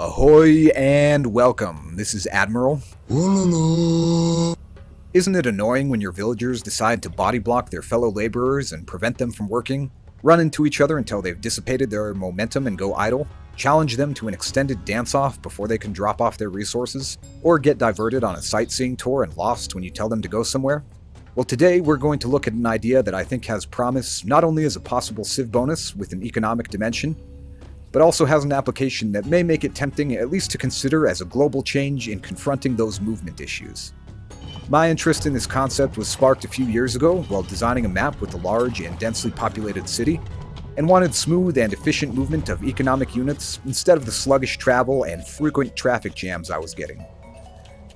Ahoy and welcome. This is Admiral. Isn't it annoying when your villagers decide to body block their fellow laborers and prevent them from working, run into each other until they've dissipated their momentum and go idle, challenge them to an extended dance-off before they can drop off their resources, or get diverted on a sightseeing tour and lost when you tell them to go somewhere? Well, today we're going to look at an idea that I think has promise not only as a possible Civ bonus with an economic dimension, but also has an application that may make it tempting at least to consider as a global change in confronting those movement issues. My interest in this concept was sparked a few years ago while designing a map with a large and densely populated city, and wanted smooth and efficient movement of economic units instead of the sluggish travel and frequent traffic jams I was getting.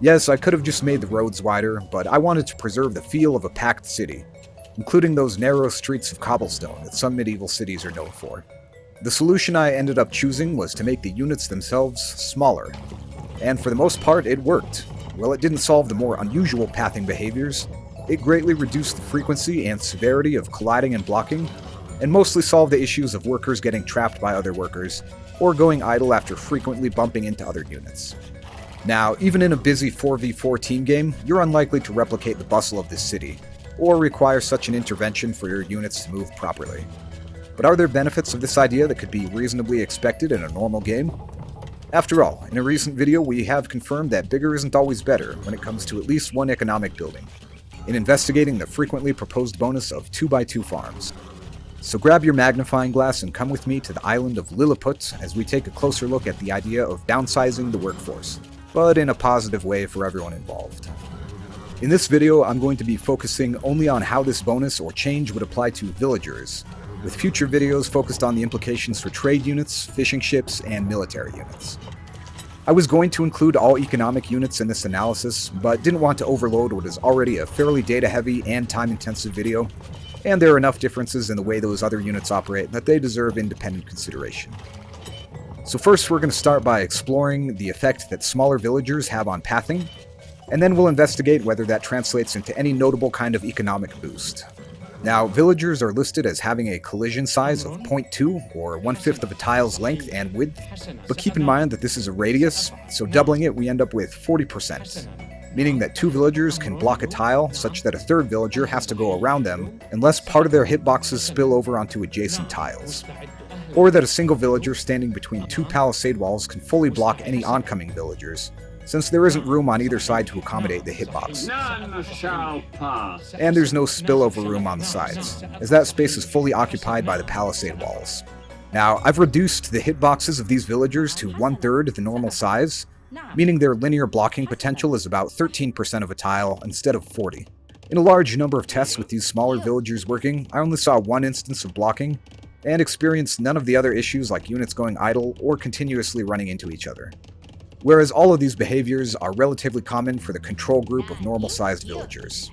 Yes, I could have just made the roads wider, but I wanted to preserve the feel of a packed city, including those narrow streets of cobblestone that some medieval cities are known for. The solution I ended up choosing was to make the units themselves smaller, and for the most part it worked. While it didn't solve the more unusual pathing behaviors, it greatly reduced the frequency and severity of colliding and blocking, and mostly solved the issues of workers getting trapped by other workers, or going idle after frequently bumping into other units. Now, even in a busy 4v4 team game, you're unlikely to replicate the bustle of this city, or require such an intervention for your units to move properly. But are there benefits of this idea that could be reasonably expected in a normal game? After all, in a recent video we have confirmed that bigger isn't always better when it comes to at least one economic building, in investigating the frequently proposed bonus of 2x2 farms. So grab your magnifying glass and come with me to the island of Lilliput as we take a closer look at the idea of downsizing the workforce, but in a positive way for everyone involved. In this video I'm going to be focusing only on how this bonus or change would apply to villagers, with future videos focused on the implications for trade units, fishing ships, and military units. I was going to include all economic units in this analysis, but didn't want to overload what is already a fairly data-heavy and time-intensive video, and there are enough differences in the way those other units operate that they deserve independent consideration. So first we're going to start by exploring the effect that smaller villagers have on pathing, and then we'll investigate whether that translates into any notable kind of economic boost. Now, villagers are listed as having a collision size of 0.2, or 1/5 of a tile's length and width, but keep in mind that this is a radius, so doubling it we end up with 40%, meaning that two villagers can block a tile such that a third villager has to go around them unless part of their hitboxes spill over onto adjacent tiles, or that a single villager standing between two palisade walls can fully block any oncoming villagers, since there isn't room on either side to accommodate the hitbox. None shall pass. And there's no spillover room on the sides, as that space is fully occupied by the palisade walls. Now, I've reduced the hitboxes of these villagers to 1/3 the normal size, meaning their linear blocking potential is about 13% of a tile instead of 40. In a large number of tests with these smaller villagers working, I only saw one instance of blocking, and experienced none of the other issues like units going idle or continuously running into each other. Whereas all of these behaviors are relatively common for the control group of normal-sized villagers.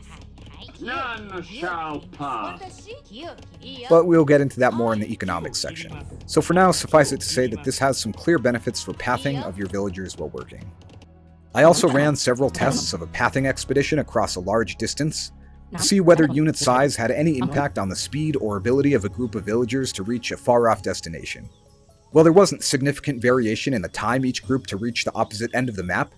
None shall pass. But we'll get into that more in the economics section. So for now, suffice it to say that this has some clear benefits for pathing of your villagers while working. I also ran several tests of a pathing expedition across a large distance to see whether unit size had any impact on the speed or ability of a group of villagers to reach a far-off destination. While there wasn't significant variation in the time each group to reach the opposite end of the map,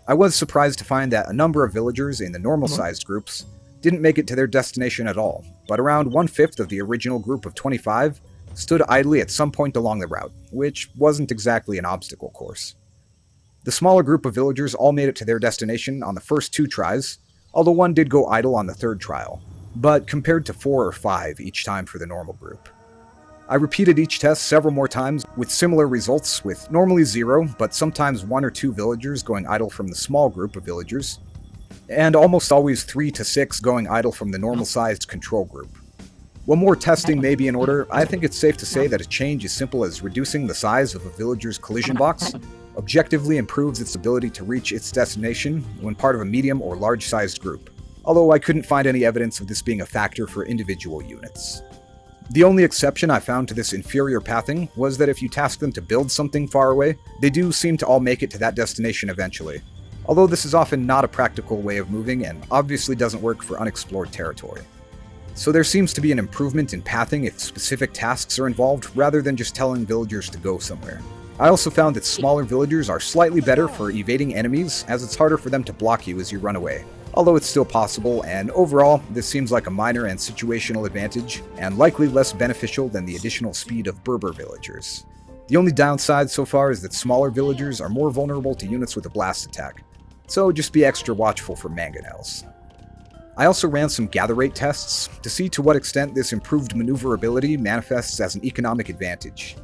I was surprised to find that a number of villagers in the normal-sized groups didn't make it to their destination at all, but around 1/5 of the original group of 25 stood idly at some point along the route, which wasn't exactly an obstacle course. The smaller group of villagers all made it to their destination on the first 2 tries, although one did go idle on the 3rd trial, but compared to 4 or 5 each time for the normal group. I repeated each test several more times with similar results, with normally 0, but sometimes 1 or 2 villagers going idle from the small group of villagers, and almost always 3 to 6 going idle from the normal-sized control group. While more testing may be in order, I think it's safe to say that a change as simple as reducing the size of a villager's collision box objectively improves its ability to reach its destination when part of a medium or large-sized group, although I couldn't find any evidence of this being a factor for individual units. The only exception I found to this inferior pathing was that if you task them to build something far away, they do seem to all make it to that destination eventually, although this is often not a practical way of moving and obviously doesn't work for unexplored territory. So there seems to be an improvement in pathing if specific tasks are involved rather than just telling villagers to go somewhere. I also found that smaller villagers are slightly better for evading enemies, as it's harder for them to block you as you run away. Although it's still possible, and overall, this seems like a minor and situational advantage, and likely less beneficial than the additional speed of Berber villagers. The only downside so far is that smaller villagers are more vulnerable to units with a blast attack, so just be extra watchful for mangonels. I also ran some gather rate tests to see to what extent this improved maneuverability manifests as an economic advantage.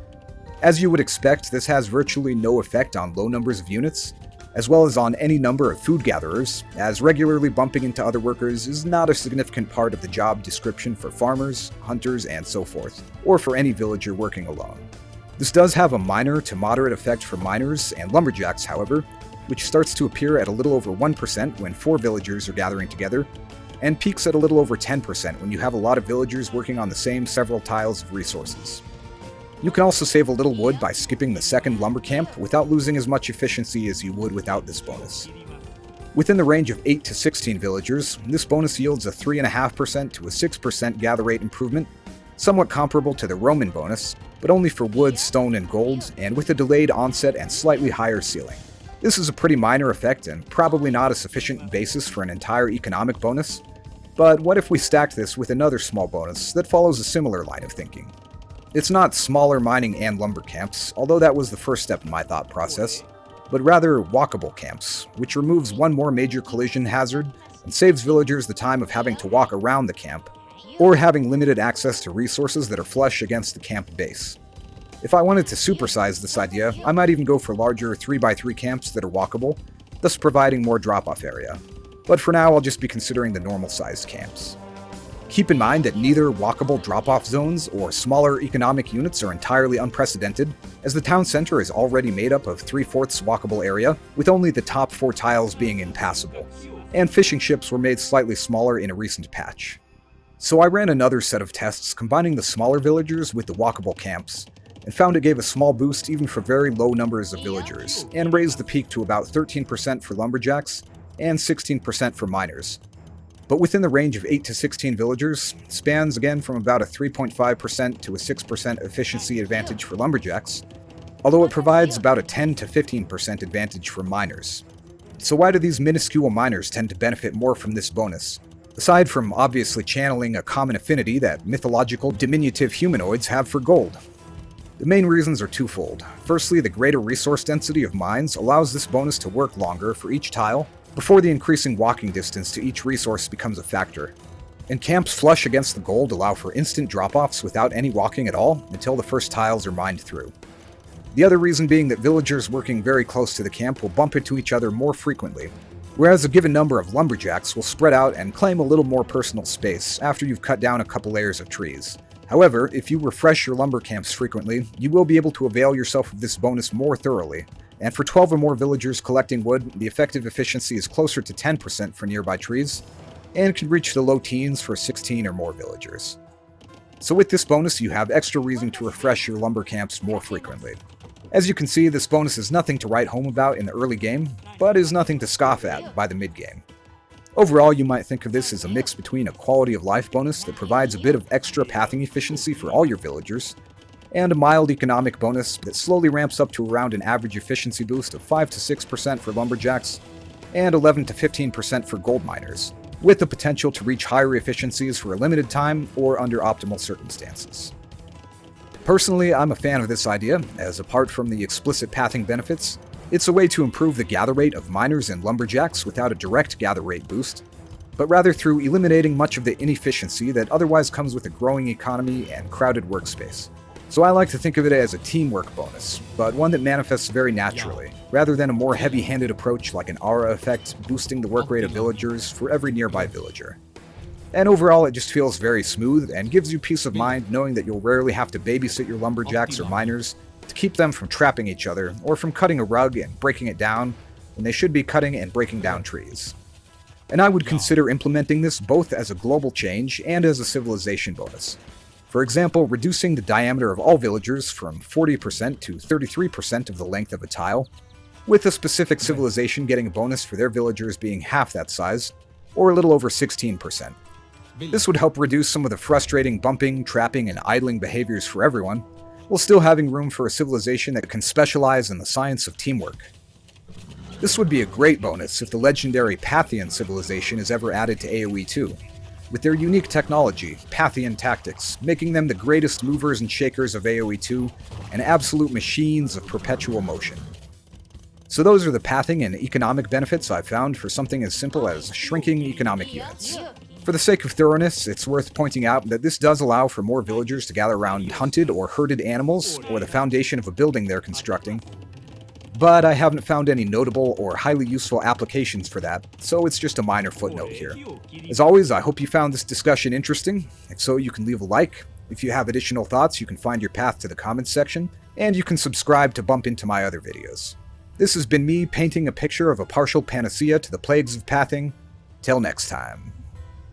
As you would expect, this has virtually no effect on low numbers of units, as well as on any number of food gatherers, as regularly bumping into other workers is not a significant part of the job description for farmers, hunters, and so forth, or for any villager working alone. This does have a minor to moderate effect for miners and lumberjacks, however, which starts to appear at a little over 1% when 4 villagers are gathering together, and peaks at a little over 10% when you have a lot of villagers working on the same several tiles of resources. You can also save a little wood by skipping the second lumber camp without losing as much efficiency as you would without this bonus. Within the range of 8 to 16 villagers, this bonus yields a 3.5% to a 6% gather rate improvement, somewhat comparable to the Roman bonus, but only for wood, stone, and gold, and with a delayed onset and slightly higher ceiling. This is a pretty minor effect and probably not a sufficient basis for an entire economic bonus, but what if we stacked this with another small bonus that follows a similar line of thinking? It's not smaller mining and lumber camps, although that was the first step in my thought process, but rather walkable camps, which removes one more major collision hazard and saves villagers the time of having to walk around the camp, or having limited access to resources that are flush against the camp base. If I wanted to supersize this idea, I might even go for larger 3x3 camps that are walkable, thus providing more drop-off area. But for now, I'll just be considering the normal-sized camps. Keep in mind that neither walkable drop-off zones or smaller economic units are entirely unprecedented, as the town center is already made up of 3/4 walkable area, with only the top 4 tiles being impassable, and fishing ships were made slightly smaller in a recent patch. So I ran another set of tests combining the smaller villagers with the walkable camps, and found it gave a small boost even for very low numbers of villagers, and raised the peak to about 13% for lumberjacks and 16% for miners. But within the range of 8 to 16 villagers, spans again from about a 3.5% to a 6% efficiency advantage for lumberjacks, although it provides about a 10 to 15% advantage for miners. So why do these minuscule miners tend to benefit more from this bonus? Aside from obviously channeling a common affinity that mythological diminutive humanoids have for gold. The main reasons are twofold. Firstly, the greater resource density of mines allows this bonus to work longer for each tile, before the increasing walking distance to each resource becomes a factor. And camps flush against the gold allow for instant drop-offs without any walking at all until the first tiles are mined through. The other reason being that villagers working very close to the camp will bump into each other more frequently, whereas a given number of lumberjacks will spread out and claim a little more personal space after you've cut down a couple layers of trees. However, if you refresh your lumber camps frequently, you will be able to avail yourself of this bonus more thoroughly, and for 12 or more villagers collecting wood, the effective efficiency is closer to 10% for nearby trees, and can reach the low teens for 16 or more villagers. So with this bonus, you have extra reason to refresh your lumber camps more frequently. As you can see, this bonus is nothing to write home about in the early game, but is nothing to scoff at by the mid-game. Overall, you might think of this as a mix between a quality of life bonus that provides a bit of extra pathing efficiency for all your villagers, and a mild economic bonus that slowly ramps up to around an average efficiency boost of 5 to 6% for lumberjacks, and 11 to 15% for gold miners, with the potential to reach higher efficiencies for a limited time or under optimal circumstances. Personally, I'm a fan of this idea, as apart from the explicit pathing benefits, it's a way to improve the gather rate of miners and lumberjacks without a direct gather rate boost, but rather through eliminating much of the inefficiency that otherwise comes with a growing economy and crowded workspace. So I like to think of it as a teamwork bonus, but one that manifests very naturally, rather than a more heavy-handed approach like an aura effect boosting the work rate of villagers for every nearby villager. And overall, it just feels very smooth and gives you peace of mind knowing that you'll rarely have to babysit your lumberjacks or miners to keep them from trapping each other or from cutting a rug and breaking it down when they should be cutting and breaking down trees. And I would consider implementing this both as a global change and as a civilization bonus. For example, reducing the diameter of all villagers from 40% to 33% of the length of a tile, with a specific civilization getting a bonus for their villagers being half that size, or a little over 16%. This would help reduce some of the frustrating bumping, trapping, and idling behaviors for everyone, while still having room for a civilization that can specialize in the science of teamwork. This would be a great bonus if the legendary Pathian civilization is ever added to AoE 2, with their unique technology, Pathian tactics, making them the greatest movers and shakers of AoE 2 and absolute machines of perpetual motion. So those are the pathing and economic benefits I've found for something as simple as shrinking economic units. For the sake of thoroughness, it's worth pointing out that this does allow for more villagers to gather around hunted or herded animals or the foundation of a building they're constructing, but I haven't found any notable or highly useful applications for that, so it's just a minor footnote here. As always, I hope you found this discussion interesting. If so, you can leave a like. If you have additional thoughts, you can find your path to the comments section, and you can subscribe to bump into my other videos. This has been me painting a picture of a partial panacea to the plagues of pathing. Till next time.